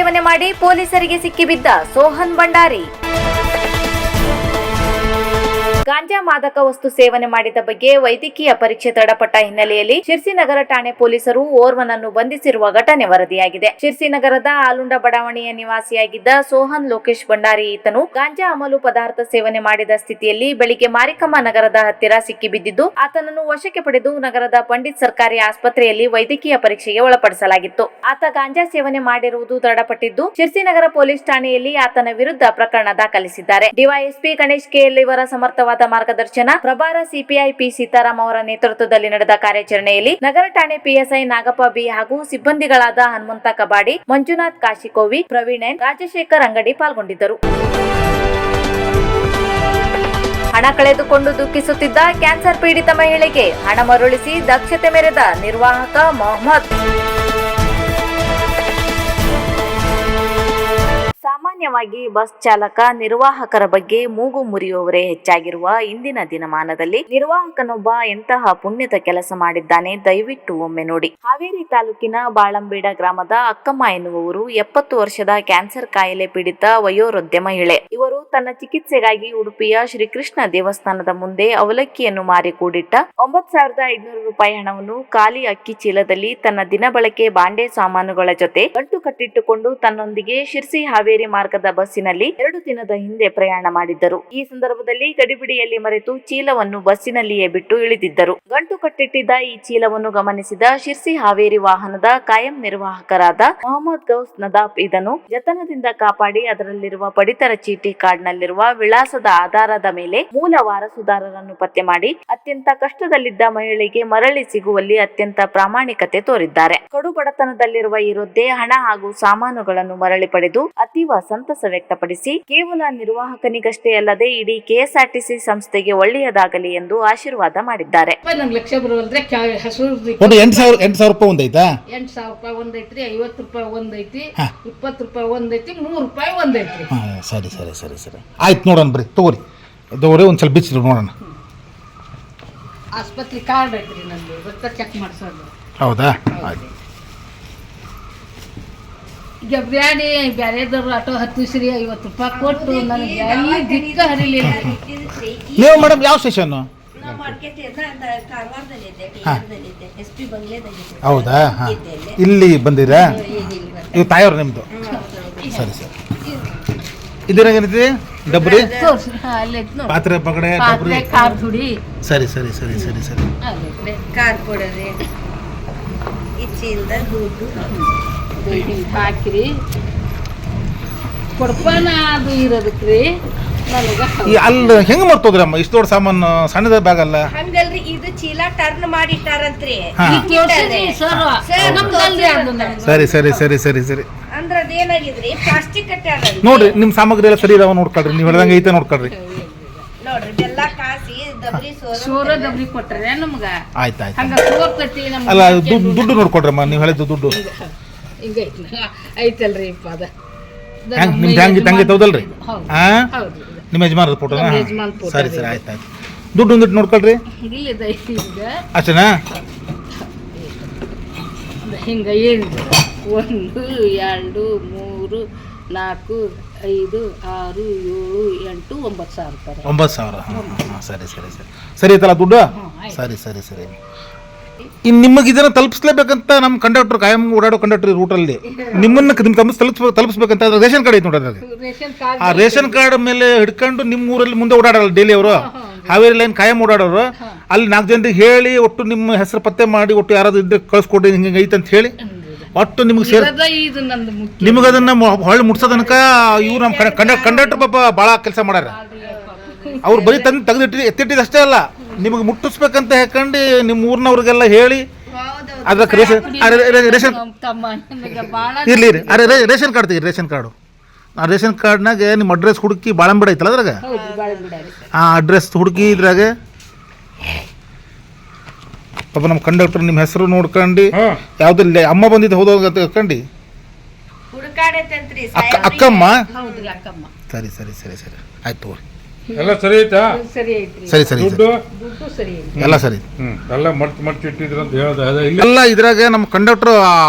ಸೇವನೆ ಮಾಡಿ ಪೊಲೀಸರಿಗೆ ಸಿಕ್ಕಿಬಿದ್ದ ಸೋಹನ್ ಭಂಡಾರಿ. ಗಾಂಜಾ ಮಾದಕ ವಸ್ತು ಸೇವನೆ ಮಾಡಿದ ಬಗ್ಗೆ ವೈದ್ಯಕೀಯ ಪರೀಕ್ಷೆ ತಡಪಟ್ಟ ಹಿನ್ನೆಲೆಯಲ್ಲಿ ಶಿರ್ಸಿ ನಗರ ಠಾಣೆ ಪೊಲೀಸರು ಓರ್ವನನ್ನು ಬಂಧಿಸಿರುವ ಘಟನೆ ವರದಿಯಾಗಿದೆ. ಶಿರ್ಸಿ ನಗರದ ಆಲುಂಡ ಬಡಾವಣೆಯ ನಿವಾಸಿಯಾಗಿದ್ದ ಸೋಹನ್ ಲೋಕೇಶ್ ಭಂಡಾರಿ ಈತನು ಗಾಂಜಾ ಅಮಲು ಪದಾರ್ಥ ಸೇವನೆ ಮಾಡಿದ ಸ್ಥಿತಿಯಲ್ಲಿ ಬೆಳಿಗ್ಗೆ ಮಾರಿಕಮ್ಮ ನಗರದ ಹತ್ತಿರ ಸಿಕ್ಕಿಬಿದ್ದಿದ್ದು ಆತನನ್ನು ವಶಕ್ಕೆ ಪಡೆದು ನಗರದ ಪಂಡಿತ್ ಸರ್ಕಾರಿ ಆಸ್ಪತ್ರೆಯಲ್ಲಿ ವೈದ್ಯಕೀಯ ಪರೀಕ್ಷೆಗೆ ಒಳಪಡಿಸಲಾಗಿತ್ತು. ಆತ ಗಾಂಜಾ ಸೇವನೆ ಮಾಡಿರುವುದು ದೃಢಪಟ್ಟಿದ್ದು ಶಿರ್ಸಿ ನಗರ ಪೊಲೀಸ್ ಠಾಣೆಯಲ್ಲಿ ಆತನ ವಿರುದ್ಧ ಪ್ರಕರಣ ದಾಖಲಿಸಿದ್ದಾರೆ. ಡಿವೈಎಸ್ಪಿ ಗಣೇಶ್ ಕೆಎಲ್ ಇವರ ಸಮರ್ಥವಾದ ಮಾರ್ಗದರ್ಶನ, ಪ್ರಭಾರ ಸಿಪಿಐ ಪಿ ಸೀತಾರಾಮ್ ಅವರ ನೇತೃತ್ವದಲ್ಲಿ ನಡೆದ ಕಾರ್ಯಾಚರಣೆಯಲ್ಲಿ ನಗರ ಠಾಣೆ ಪಿಎಸ್ಐ ನಾಗಪ್ಪ ಬಿ ಹಾಗೂ ಸಿಬ್ಬಂದಿಗಳಾದ ಹನುಮಂತ ಕಬಾಡಿ, ಮಂಜುನಾಥ್ ಕಾಶಿಕೋವಿ, ಪ್ರವೀಣ್ ಎನ್, ರಾಜಶೇಖರ್ ಅಂಗಡಿ ಪಾಲ್ಗೊಂಡಿದ್ದರು. ಹಣ ಕಳೆದುಕೊಂಡು ದುಃಖಿಸುತ್ತಿದ್ದ ಕ್ಯಾನ್ಸರ್ ಪೀಡಿತ ಮಹಿಳೆಗೆ ಹಣ ಮರಳಿಸಿ ದಕ್ಷತೆ ಮೆರೆದ ನಿರ್ವಾಹಕ ಮೊಹಮ್ಮದ್. ಸಾಮಾನ್ಯವಾಗಿ ಬಸ್ ಚಾಲಕ ನಿರ್ವಾಹಕರ ಬಗ್ಗೆ ಮೂಗು ಮುರಿಯುವವರೇ ಹೆಚ್ಚಾಗಿರುವ ಇಂದಿನ ದಿನಮಾನದಲ್ಲಿ ನಿರ್ವಾಹಕನೊಬ್ಬ ಎಂತಹ ಪುಣ್ಯದ ಕೆಲಸ ಮಾಡಿದ್ದಾನೆ ದಯವಿಟ್ಟು ಒಮ್ಮೆ ನೋಡಿ. ಹಾವೇರಿ ತಾಲೂಕಿನ ಬಾಳಂಬೇಡ ಗ್ರಾಮದ ಅಕ್ಕಮ್ಮ ಎನ್ನುವವರು 70 ವರ್ಷದ ಕ್ಯಾನ್ಸರ್ ಕಾಯಿಲೆ ಪೀಡಿತ ವಯೋವೃದ್ಧ ಮಹಿಳೆ. ಇವರು ತನ್ನ ಚಿಕಿತ್ಸೆಗಾಗಿ ಉಡುಪಿಯ ಶ್ರೀಕೃಷ್ಣ ದೇವಸ್ಥಾನದ ಮುಂದೆ ಅವಲಕ್ಕಿಯನ್ನು ಮಾರಿ ಕೂಡಿಟ್ಟ 9,500 ರೂಪಾಯಿ ಹಣವನ್ನು ಖಾಲಿ ಅಕ್ಕಿ ಚೀಲದಲ್ಲಿ ತನ್ನ ದಿನಬಳಕೆ ಬಾಂಡೆ ಸಾಮಾನುಗಳ ಜೊತೆ ಗಂಟು ಕಟ್ಟಿಟ್ಟುಕೊಂಡು ತನ್ನೊಂದಿಗೆ ಶಿರ್ಸಿ ಹಾವೇರಿ ಮಾರ್ಗದ ಬಸ್ಸಿನಲ್ಲಿ 2 ದಿನದ ಹಿಂದೆ ಪ್ರಯಾಣ ಮಾಡಿದ್ದರು. ಈ ಸಂದರ್ಭದಲ್ಲಿ ಗಡಿಬಿಡಿಯಲ್ಲಿ ಮರೆತು ಚೀಲವನ್ನು ಬಸ್ಸಿನಲ್ಲಿಯೇ ಬಿಟ್ಟು ಇಳಿದಿದ್ದರು. ಗಂಟು ಕಟ್ಟಿಟ್ಟಿದ್ದ ಈ ಚೀಲವನ್ನು ಗಮನಿಸಿದ ಶಿರ್ಸಿ ಹಾವೇರಿ ವಾಹನದ ಕಾಯಂ ನಿರ್ವಾಹಕರಾದ ಮೊಹಮ್ಮದ್ ಗೌಸ್ ನದಾಫ್ ಇದನ್ನು ಜತನದಿಂದ ಕಾಪಾಡಿ ಅದರಲ್ಲಿರುವ ಪಡಿತರ ಚೀಟಿ ಕಾರ್ಡ್ನಲ್ಲಿರುವ ವಿಳಾಸದ ಆಧಾರದ ಮೇಲೆ ಮೂಲ ವಾರಸುದಾರರನ್ನು ಪತ್ತೆ ಮಾಡಿ ಅತ್ಯಂತ ಕಷ್ಟದಲ್ಲಿದ್ದ ಮಹಿಳೆಗೆ ಮರಳಿ ಸಿಗುವಲ್ಲಿ ಅತ್ಯಂತ ಪ್ರಾಮಾಣಿಕತೆ ತೋರಿದ್ದಾರೆ. ಕಡು ಬಡತನದಲ್ಲಿರುವ ಈ ವೃದ್ಧೆ ಹಣ ಹಾಗೂ ಸಾಮಾನುಗಳನ್ನು ಮರಳಿ ಪಡೆದು ಅತೀವ ಸಂತಸ ವ್ಯಕ್ತಪಡಿಸಿ ಕೇವಲ ನಿರ್ವಾಹಕನಿಗಷ್ಟೇ ಅಲ್ಲದೆ ಇಡೀ ಕೆಎಸ್ಆರ್ಟಿಸಿ ಸಂಸ್ಥೆಗೆ ಒಳ್ಳೆಯದಾಗಲಿ ಎಂದು ಆಶೀರ್ವಾದ ಮಾಡಿದ್ದಾರೆ. ಲಕ್ಷ ಬರುವಲ್ರೆ 8,000 ರೂಪಾಯಿ ಒಂದೈತಾ? 8,000 ರೂಪಾಯಿ ಒಂದೈತ್ರಿ, 50 ರೂಪಾಯಿ ಒಂದೈತಿ, 20 ರೂಪಾಯಿ ಒಂದೈತಿ, 100 ರೂಪಾಯಿ ಒಂದೈತ್ರಿ. ಸರಿ ಸರಿ ಸರಿ ಸರಿ ಆಯ್ತು, ನೋಡೋಣ ಬರ್ರಿ, ತಗೋರಿ ಒಂದು ಸ್ವಲ್ಪ ಬಿಚ್ಚಿರಿ ನೋಡೋಣ. ಆಸ್ಪತ್ರೆ ಕಾರ್ಡ್ ಐತ್ರಿ ನಂದು, ರಕ್ತ ಚೆಕ್ ಮಾಡಿಸೋದು. ಹೌದಾ? ಆಯ್ತು. ಈಗ ಬ್ಯಾರೆದವ್ರು ಆಟೋ ಹತ್ತಿಸ್ರಿ 50 ರೂಪಾಯಿ ಕೊಟ್ಟು ನನಗೆ ಎಲ್ಲಿ ದಿಕ್ಕ ಹರಿಲಿಲ್ಲ. ನೀವು ಮೇಡಮ್ ಯಾವ ಸ್ಟೇಷನ್? ಹೌದಾ? ಹಾಂ, ಇಲ್ಲಿ ಬಂದಿರಾ? ಇವು ತಾಯವ್ರು ನಿಮ್ಮದು? ಸರಿ ಸರಿ. ಇದ್ರಾಗ ಏನೈತಿ? ಡಬ್ರಿ ಪಾತ್ರೆ ಪಗಡೆ ಡಬ್ರಿ ಕಾರ್ ಹುಡಿ. ಸರಿ ಸರಿ ಸರಿ ಸರಿ ಸರಿ. ಕಾರ್ ಕೊಡೋರಿ ಇಚ್ಚಿಲ್ದ ದುಡ್ಡು ಹಾಕಿರಿ ಕೊಡ್ಪಾನ ಅದು ಇರೋದಕ್ರಿ ನನಗೆ. ಅಲ್ಲಿ ಹೆಂಗೆ ಮರ್ತೋದ್ರಮ್ಮ ಇಷ್ಟು ದೊಡ್ಡ ಸಾಮಾನು? ಸಣ್ಣದ ಬ್ಯಾಗ್ ಅಲ್ಲ ಹಂಗಲ್ರಿ, ಇದು ಚೀಲ ಟರ್ನ್ ಮಾಡಿಟ್ಟಾರಂತ್ರಿ. ಸರಿ ಸರಿ ಸರಿ ಸರಿ ಸರಿ. ಅಂದ್ರ ಅದೇನಾಗಿದ್ರಿ, ಪ್ಲಾಸ್ಟಿಕ್ ಕಟ್ಟಾರ ನೋಡ್ರಿ, ನಿಮ್ ಸಾಮಗ್ರಿ ಎಲ್ಲ ಸರಿ ಇದಾವ ನೋಡ್ಕೊಳ್ರಿ, ನೀವು ಹೇಳ್ದಂಗೆ ಐತೆ ನೋಡ್ಕೊಳ್ರಿ. ನೋಡ್ರಿ ಬೆಲ್ಲ ಕಾಸಿ ದಬ್ರಿ ಸೋರ ದಬ್ರಿ ಕೊಟ್ರೆ ನಮ್ಗ ಆಯ್ತು ಆಯ್ತು. ಹಂಗ ಸೋರ್ತೈತಿ ನಮ್ಗೆ. ಅಲ್ಲ ದುಡ್ಡು ನೋಡ್ಕೊಡ್ರಮ್ಮ, ನೀವು ಹೇಳಿದ್ದು ದುಡ್ಡು ಹಿಂಗ ಐತಲ್ರಿ ಅದ ನಿಮ್ದು ಹಂಗೆ ತೌದಲ್ರಿ? ಹಾಂ, ಹೌದು, ನಿಮ್ಮ ಯಜಮಾನದ ಫೋಟೋ? ಯಜಮಾನ್ ಫೋಟೋ. ಸರಿ ಸರಿ ಆಯ್ತು ಆಯ್ತು. ದುಡ್ಡು ಒಂದಿಟ್ಟು ನೋಡ್ಕೊಳ್ರಿ. ಇಲ್ಲದೈತಿ ಈಗ ಅಷ್ಟೇನಾ? ಹಿಂಗ ಏನಿದೆ 1 2 3 4 5 6 7 8 9,000 ರೂಪಾಯಿ. 9,000. ಹಾಂ ಸರಿ ಸರಿ ಸರಿ ಸರಿ ಐತಲ್ಲ ದುಡ್ಡು? ಸರಿ ಸರಿ ಸರಿ. ಇನ್ನು ನಿಮಗೆ ಇದನ್ನು ತಲುಪಿಸ್ಲೇಬೇಕಂತ ನಮ್ಮ ಕಂಡಕ್ಟರ್ ಕಾಯಂ ಓಡಾಡೋ ಕಂಡಕ್ಟರ್ ರೂಟಲ್ಲಿ ನಿಮ್ಮನ್ನು ತಲುಪಿಸ್ಬೇಕಂತ ರೇಷನ್ ಕಾರ್ಡ್ ಐತೆ ನೋಡ್ರಿ ಅದ್ರಾಗ. ಆ ರೇಷನ್ ಕಾರ್ಡ್ ಮೇಲೆ ಹಿಡ್ಕೊಂಡು ನಿಮ್ಮ ಊರಲ್ಲಿ ಮುಂದೆ ಓಡಾಡಲ್ಲ ಡೈಲಿ ಅವರು, ಹಾವೇರಿ ಲೈನ್ ಕಾಯಂ ಓಡಾಡೋರು. ಅಲ್ಲಿ 4 ಜನರಿಗೆ ಹೇಳಿ ಒಟ್ಟು ನಿಮ್ಮ ಹೆಸರು ಪತ್ತೆ ಮಾಡಿ ಒಟ್ಟು ಯಾರಾದ್ರು ಇದ್ರೆ ಕಳಿಸ್ಕೊಡ್ರಿ ಹಿಂಗೆ ಐತೆ ಅಂತ ಹೇಳಿ ಒಟ್ಟು ನಿಮ್ಗೆ ನಿಮಗೆ ಅದನ್ನು ಹೊಳ್ಳಿ ಮುಟ್ಸೋ ತನಕ ಇವ್ರು ನಮ್ಮ ಕಂಡಕ್ಟರ್ ಪಾಪ ಭಾಳ ಕೆಲಸ ಮಾಡ್ಯಾರ. ಅವ್ರು ಬರೀ ತೆಗೆದಿಟ್ಟು ಎತ್ತಿಟ್ಟಿದ್ದು ಅಷ್ಟೇ ಅಲ್ಲ, ನಿಮಗೆ ಮುಟ್ಟಿಸ್ಬೇಕಂತ ಹೇಳ್ಕೊಂಡು ನಿಮ್ಮ ಊರಿನವ್ರಿಗೆಲ್ಲ ಹೇಳಿ ಅದಕ್ಕೆ ರೇಷನ್ ಇರ್ಲಿ ರೇಷನ್ ಕಾರ್ಡ್ ತೆಗೀರಿ. ರೇಷನ್ ಕಾರ್ಡು, ಆ ರೇಷನ್ ಕಾರ್ಡ್ನಾಗ ನಿಮ್ಮ ಅಡ್ರೆಸ್ ಹುಡುಕಿ ಬಾಳಂಬೇಡ ಐತಲ್ಲ ಅದ್ರಾಗ, ಆ ಅಡ್ರೆಸ್ ಹುಡುಕಿ ಇದ್ರಾಗ ಪಾಪ ನಮ್ಮ ಕಂಡಕ್ಟರ್ ನಿಮ್ಮ ಹೆಸರು ನೋಡ್ಕೊಂಡು ಯಾವ್ದಿಲ್ಲ ಅಮ್ಮ ಬಂದಿದ್ದು ಹೋದಾಗ ತಿಳ್ಕೊಂಡು ಅಕ್ಕಮ್ಮ. ಸರಿ ಸರಿ ಸರಿ ಸರಿ ಆಯ್ತು ತಗೋರಿ. ಎಲ್ಲ ಸರಿ ಐತಾ? ಸರಿ ಐತ್ರಿ. ಸರಿ ಸರಿ ದುಡ್ಡು ಸರಿ ಎಲ್ಲ ಸರಿ. ಎಲ್ಲ ಮಡ್ತಿ ಇಟ್ಟಿದ್ರ ಅಂತ ಹೇಳೋದು ಎಲ್ಲ ಇದ್ರಾಗ ನಮ್ಮ ಕಂಡಕ್ಟರ್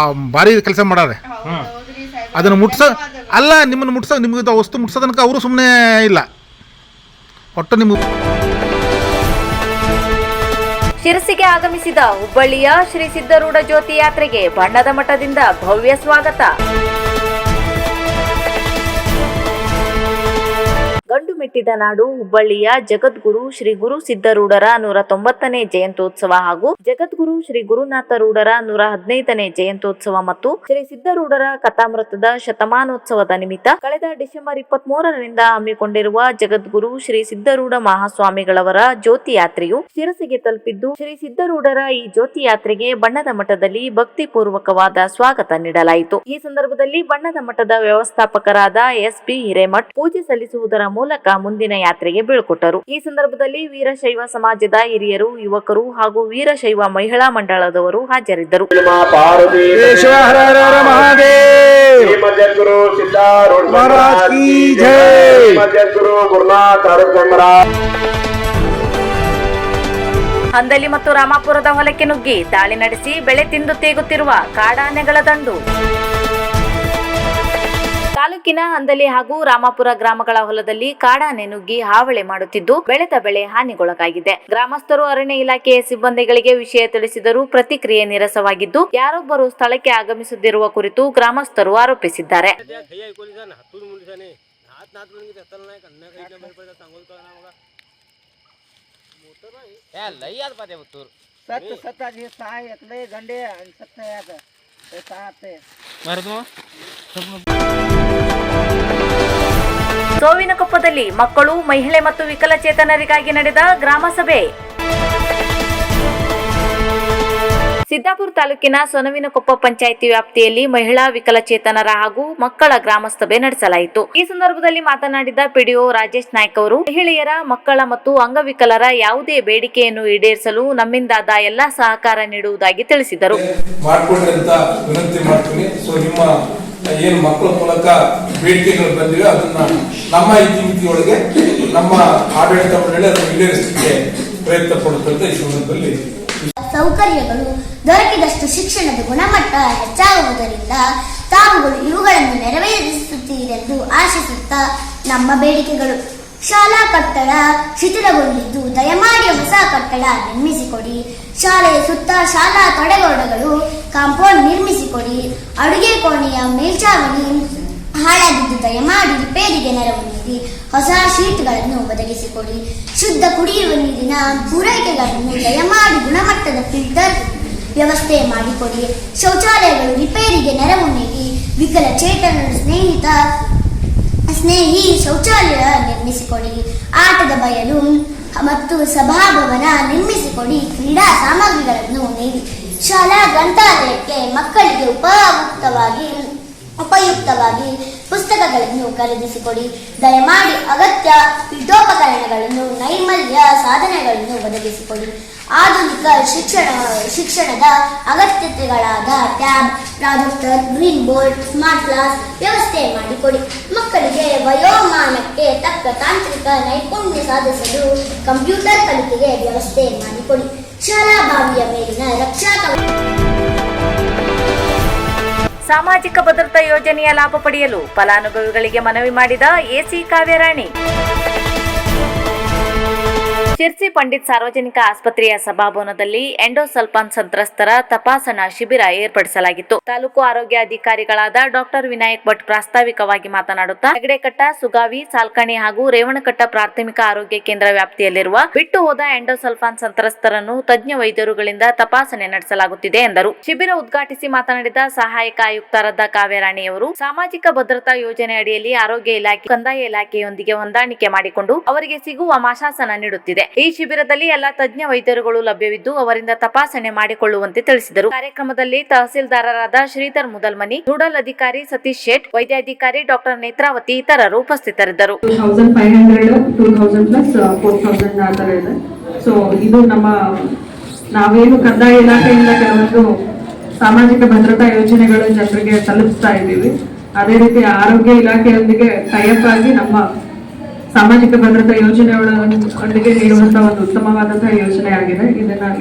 ಭಾರಿ ಕೆಲಸ ಮಾಡಾರೆ. ಅದನ್ನು ಅಲ್ಲ ನಿಮ್ಮನ್ನು ನಿಮಗೆ ವಸ್ತು ಮುಟ್ಸೋ ತನಕ ಅವರು ಸುಮ್ಮನೆ ಇಲ್ಲ. ಒಟ್ಟು ನಿಮಗೆ ಶಿರಸಿಗೆ ಆಗಮಿಸಿದ ಹುಬ್ಬಳ್ಳಿಯ ಶ್ರೀ ಸಿದ್ಧಾರೂಢ ಜ್ಯೋತಿ ಯಾತ್ರೆಗೆ ಬಣ್ಣದ ಮಠದಿಂದ ಭವ್ಯ ಸ್ವಾಗತ. ಗಂಡು ಮೆಟ್ಟಿದ ನಾಡು ಹುಬ್ಬಳ್ಳಿಯ ಜಗದ್ಗುರು ಶ್ರೀ ಗುರು ಸಿದ್ಧಾರೂಢರ 190ನೇ ಜಯಂತ್ಯೋತ್ಸವ ಹಾಗೂ ಜಗದ್ಗುರು ಶ್ರೀ ಗುರುನಾಥ ರೂಢರ 115ನೇ ಜಯಂತ್ಯೋತ್ಸವ ಮತ್ತು ಶ್ರೀ ಸಿದ್ಧಾರೂಢರ ಕಥಾಮೃತದ ಶತಮಾನೋತ್ಸವದ ನಿಮಿತ್ತ ಕಳೆದ ಡಿಸೆಂಬರ್ 23ರಿಂದ ಹಮ್ಮಿಕೊಂಡಿರುವ ಜಗದ್ಗುರು ಶ್ರೀ ಸಿದ್ಧಾರೂಢ ಮಹಾಸ್ವಾಮಿಗಳವರ ಜ್ಯೋತಿ ಯಾತ್ರೆಯು ಶಿರಸಿಗೆ ತಲುಪಿದ್ದು, ಶ್ರೀ ಸಿದ್ಧಾರೂಢರ ಈ ಜ್ಯೋತಿ ಯಾತ್ರೆಗೆ ಬಣ್ಣದ ಮಠದಲ್ಲಿ ಭಕ್ತಿ ಪೂರ್ವಕವಾದ ಸ್ವಾಗತ ನೀಡಲಾಯಿತು. ಈ ಸಂದರ್ಭದಲ್ಲಿ ಬಣ್ಣದ ಮಠದ ವ್ಯವಸ್ಥಾಪಕರಾದ ಎಸ್.ಬಿ. ಹಿರೇಮಠ್ ಪೂಜೆ ಸಲ್ಲಿಸುವುದರ ಮೂಲಕ ಮುಂದಿನ ಯಾತ್ರೆಗೆ ಬೀಳ್ಕೊಟ್ಟರು. ಈ ಸಂದರ್ಭದಲ್ಲಿ ವೀರಶೈವ ಸಮಾಜದ ಹಿರಿಯರು, ಯುವಕರು ಹಾಗೂ ವೀರಶೈವ ಮಹಿಳಾ ಮಂಡಳದವರು ಹಾಜರಿದ್ದರು. ಹಂದಲಿ ಮತ್ತು ರಾಮಾಪುರದ ಹೊಲಕ್ಕೆ ನುಗ್ಗಿ ದಾಳಿ ನಡೆಸಿ ಬೆಳೆ ತಿಂದು ತೇಗುತ್ತಿರುವ ಕಾಡಾನೆಗಳ ದಂಡು. ತಾಲೂಕಿನ ಹಂದಲಿ ಹಾಗೂ ರಾಮಾಪುರ ಗ್ರಾಮಗಳ ಹೊಲದಲ್ಲಿ ಕಾಡಾನೆ ನುಗ್ಗಿ ಹಾವಳಿ ಮಾಡುತ್ತಿದ್ದು ಬೆಳೆದ ಬೆಳೆ ಹಾನಿಗೊಳಗಾಗಿದೆ. ಗ್ರಾಮಸ್ಥರು ಅರಣ್ಯ ಇಲಾಖೆಯ ಸಿಬ್ಬಂದಿಗಳಿಗೆ ವಿಷಯ ತಿಳಿಸಿದರೂ ಪ್ರತಿಕ್ರಿಯೆ ನೀರಸವಾಗಿದ್ದು, ಯಾರೊಬ್ಬರು ಸ್ಥಳಕ್ಕೆ ಆಗಮಿಸುತ್ತಿರುವ ಕುರಿತು ಗ್ರಾಮಸ್ಥರು ಆರೋಪಿಸಿದ್ದಾರೆ. ಸೋವಿನಕೊಪ್ಪದಲ್ಲಿ ಮಕ್ಕಳು, ಮಹಿಳೆ ಮತ್ತು ವಿಕಲಚೇತನರಿಗಾಗಿ ನಡೆದ ಗ್ರಾಮ ಸಭೆ. ಸಿದ್ದಾಪುರ ತಾಲೂಕಿನ ಸೋನವಿನಕೊಪ್ಪ ಪಂಚಾಯಿತಿ ವ್ಯಾಪ್ತಿಯಲ್ಲಿ ಮಹಿಳಾ, ವಿಕಲಚೇತನರ ಹಾಗೂ ಮಕ್ಕಳ ಗ್ರಾಮ ಸಭೆ ನಡೆಸಲಾಯಿತು. ಈ ಸಂದರ್ಭದಲ್ಲಿ ಮಾತನಾಡಿದ ಪಿಡಿಒ ರಾಜೇಶ್ ನಾಯ್ಕ್ ಅವರು, ಮಹಿಳೆಯರ, ಮಕ್ಕಳ ಮತ್ತು ಅಂಗವಿಕಲರ ಯಾವುದೇ ಬೇಡಿಕೆಯನ್ನು ಈಡೇರಿಸಲು ನಮ್ಮಿಂದಾದ ಎಲ್ಲಾ ಸಹಕಾರ ನೀಡುವುದಾಗಿ ತಿಳಿಸಿದರು. ಏನು ಮಕ್ಕಳ ಮೂಲಕ ಬೇಡಿಕೆಗಳು ಬಂದಿವೆ ಅದನ್ನ ನಮ್ಮ ಇತಿಮಿತಿಯೊಳಗೆ ನಮ್ಮ ಆಡಳಿತ ಮಂಡಳಿ ಅದನ್ನು ಈಡೇರಿಸಲಿಕ್ಕೆ ಪ್ರಯತ್ನ ಪಡುತ್ತದೆ. ಈ ಸಂದರ್ಭದಲ್ಲಿ ಸೌಕರ್ಯಗಳು ದೊರಕಿದಷ್ಟು ಶಿಕ್ಷಣದ ಗುಣಮಟ್ಟ ಹೆಚ್ಚಾಗುವುದರಿಂದ ತಾವುಗಳು ಇವುಗಳನ್ನು ನೆರವೇರಿಸುತ್ತೀರೆಂದು ಆಶಿಸುತ್ತಾ ನಮ್ಮ ಬೇಡಿಕೆಗಳು: ಶಾಲಾ ಕಟ್ಟಡ ಶಿಥಿಲಗೊಂಡಿದ್ದು ದಯಮಾಡಿ ಹೊಸ ಕಟ್ಟಡ ನಿರ್ಮಿಸಿಕೊಡಿ. ಶಾಲೆಯ ಸುತ್ತ ಶಾಲಾ ತಡೆಗೋಡೆಗಳು, ಕಾಂಪೌಂಡ್ ನಿರ್ಮಿಸಿಕೊಡಿ. ಅಡುಗೆ ಕೋಣೆಯ ಮೇಲ್ಛಾವಣಿ ಹಾಳಾಗಿದ್ದು ದಯಮಾಡಿ ರಿಪೇರಿಗೆ ನೆರವು ನೀಡಿ. ಹೊಸ ಶೀಟ್ಗಳನ್ನು ಒದಗಿಸಿಕೊಡಿ. ಶುದ್ಧ ಕುಡಿಯುವ ನೀರಿನ ಪೂರೈಕೆಗಳನ್ನು ದಯಮಾಡಿ ಗುಣಮಟ್ಟದ ಫಿಲ್ಟರ್ ವ್ಯವಸ್ಥೆ ಮಾಡಿಕೊಡಿ. ಶೌಚಾಲಯಗಳು ರಿಪೇರಿಗೆ ನೆರವು ನೀಡಿ. ವಿಕಲಚೇತನರ ಸ್ನೇಹಿ ಶೌಚಾಲಯ ನಿರ್ಮಿಸಿಕೊಡಿ. ಆಟದ ಬಯಲು ಮತ್ತು ಸಭಾಭವನ ನಿರ್ಮಿಸಿಕೊಡಿ. ಕ್ರೀಡಾ ಸಾಮಗ್ರಿಗಳನ್ನು ನೀಡಿ. ಶಾಲಾ ಗ್ರಂಥಾಲಯಕ್ಕೆ ಮಕ್ಕಳಿಗೆ ಉಪಯುಕ್ತವಾಗಿ ಪುಸ್ತಕಗಳನ್ನು ಖರೀದಿಸಿಕೊಡಿ. ದಯಮಾಡಿ ಅಗತ್ಯ ಪೀಠೋಪಕರಣಗಳನ್ನು, ನೈರ್ಮಲ್ಯ ಸಾಧನಗಳನ್ನು ಒದಗಿಸಿಕೊಡಿ. ಆಧುನಿಕ ಶಿಕ್ಷಣದ ಅಗತ್ಯತೆಗಳಾದ tab, projector, green board, smart class ವ್ಯವಸ್ಥೆ ಮಾಡಿಕೊಡಿ. ಮಕ್ಕಳಿಗೆ ವಯೋಮಾನಕ್ಕೆ ತಕ್ಕ ತಾಂತ್ರಿಕ ನೈಪುಣ್ಯ ಸಾಧಿಸಲು ಕಂಪ್ಯೂಟರ್ ಕಲಿಕೆಗೆ ವ್ಯವಸ್ಥೆ ಮಾಡಿಕೊಡಿ. ಶಾಲಾ ಬಾವಿಯ ಮೇಲಿನ ರಕ್ಷಾ ಸಾಮಾಜಿಕ ಭದ್ರತಾ ಯೋಜನೆಯ ಲಾಭ ಪಡೆಯಲು ಫಲಾನುಭವಿಗಳಿಗೆ ಮನವಿ ಮಾಡಿದ ಎಸಿ ಕಾವ್ಯರಾಣಿ. ಶಿರ್ಸಿ ಪಂಡಿತ್ ಸಾರ್ವಜನಿಕ ಆಸ್ಪತ್ರೆಯ ಸಭಾಭವನದಲ್ಲಿ ಎಂಡೋಸಲ್ಫಾನ್ ಸಂತ್ರಸ್ತರ ತಪಾಸಣಾ ಶಿಬಿರ ಏರ್ಪಡಿಸಲಾಗಿತ್ತು. ತಾಲೂಕು ಆರೋಗ್ಯ ಅಧಿಕಾರಿಗಳಾದ ಡಾಕ್ಟರ್ ವಿನಾಯಕ್ ಭಟ್ ಪ್ರಾಸ್ತಾವಿಕವಾಗಿ ಮಾತನಾಡುತ್ತಾ, ಹೆಗಡೆಕಟ್ಟ, ಸುಗಾವಿ, ಸಾಲ್ಕಣಿ ಹಾಗೂ ರೇವಣಕಟ್ಟ ಪ್ರಾಥಮಿಕ ಆರೋಗ್ಯ ಕೇಂದ್ರ ವ್ಯಾಪ್ತಿಯಲ್ಲಿರುವ ಬಿಟ್ಟು ಹೋದ ಎಂಡೋಸಲ್ಫಾನ್ ಸಂತ್ರಸ್ತರನ್ನು ತಜ್ಞ ವೈದ್ಯರುಗಳಿಂದ ತಪಾಸಣೆ ನಡೆಸಲಾಗುತ್ತಿದೆ ಎಂದರು. ಶಿಬಿರ ಉದ್ಘಾಟಿಸಿ ಮಾತನಾಡಿದ ಸಹಾಯಕ ಆಯುಕ್ತರಾದ ಕಾವ್ಯರಾಣಿಯವರು, ಸಾಮಾಜಿಕ ಭದ್ರತಾ ಯೋಜನೆ ಅಡಿಯಲ್ಲಿ ಆರೋಗ್ಯ ಇಲಾಖೆ, ಕಂದಾಯ ಇಲಾಖೆಯೊಂದಿಗೆ ಹೊಂದಾಣಿಕೆ ಮಾಡಿಕೊಂಡು ಅವರಿಗೆ ಸಿಗುವ ಮಾಶಾಸನ ನೀಡುತ್ತಿದೆ. ಈ ಶಿಬಿರದಲ್ಲಿ ಎಲ್ಲಾ ತಜ್ಞ ವೈದ್ಯರುಗಳು ಲಭ್ಯವಿದ್ದು ಅವರಿಂದ ತಪಾಸಣೆ ಮಾಡಿಕೊಳ್ಳುವಂತೆ ತಿಳಿಸಿದರು. ಕಾರ್ಯಕ್ರಮದಲ್ಲಿ ತಹಸೀಲ್ದಾರರಾದ ಶ್ರೀಧರ್ ಮುದಲ್ಮನಿ, ನೋಡಲ್ ಅಧಿಕಾರಿ ಸತೀಶ್ ಶೇಟ್, ವೈದ್ಯಾಧಿಕಾರಿ ಡಾಕ್ಟರ್ ನೇತ್ರಾವತಿ ಇತರರು ಉಪಸ್ಥಿತರಿದ್ದರು. 2500, 2000 ಪ್ಲಸ್ 4000 ಆ ತರ ಇದೆ. ಸೊ ಇದು ನಾವೇನು ಕಂದಾಯ ಇಲಾಖೆಯಿಂದ ಕೆಲವೊಂದು ಸಾಮಾಜಿಕ ಭದ್ರತಾ ಯೋಜನೆಗಳು ಜನರಿಗೆ ತಲುಪಿಸ್ತಾ ಇದ್ದೀವಿ. ಅದೇ ರೀತಿ ಆರೋಗ್ಯ ಇಲಾಖೆಯೊಂದಿಗೆ ಟೈಅಪ್ ಆಗಿ ನಮ್ಮ ಸಾಮಾಜಿಕ ಭದ್ರತಾ ಯೋಜನೆಯೊಳಗೆ ನೀಡುವಂತಹ ಒಂದು ಉತ್ತಮವಾದಂತಹ ಯೋಜನೆ ಆಗಿದೆ.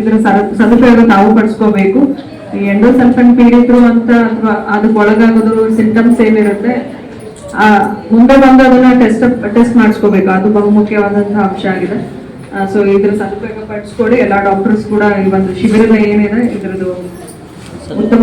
ಇದರ ಸದುಪಯೋಗ ತಾವು ಪಡಿಸ್ಕೋಬೇಕು. ಈ ಎಂಡೋಸಲ್ಫಾನ್ ಪೀಡಿತರು ಅಂತ ಅಥವಾ ಅದಕ್ಕೆ ಒಳಗಾಗೋದು ಸಿಂಟಮ್ಸ್ ಏನಿರುತ್ತೆ ಮುಂದೆ ಬಂದು ಅದನ್ನ ಟೆಸ್ಟ್ ಮಾಡಿಸ್ಕೋಬೇಕು. ಅದು ಬಹುಮುಖ್ಯವಾದಂತಹ ಅಂಶ ಆಗಿದೆ. ಸೊ ಇದ್ರ ಸದುಪಯೋಗ ಪಡಿಸ್ಕೊಡಿ. ಎಲ್ಲಾ ಡಾಕ್ಟರ್ಸ್ ಕೂಡ ಈ ಒಂದು ಶಿಬಿರದ ಏನಿದೆ ಇದರದ್ದು ಉತ್ತಮ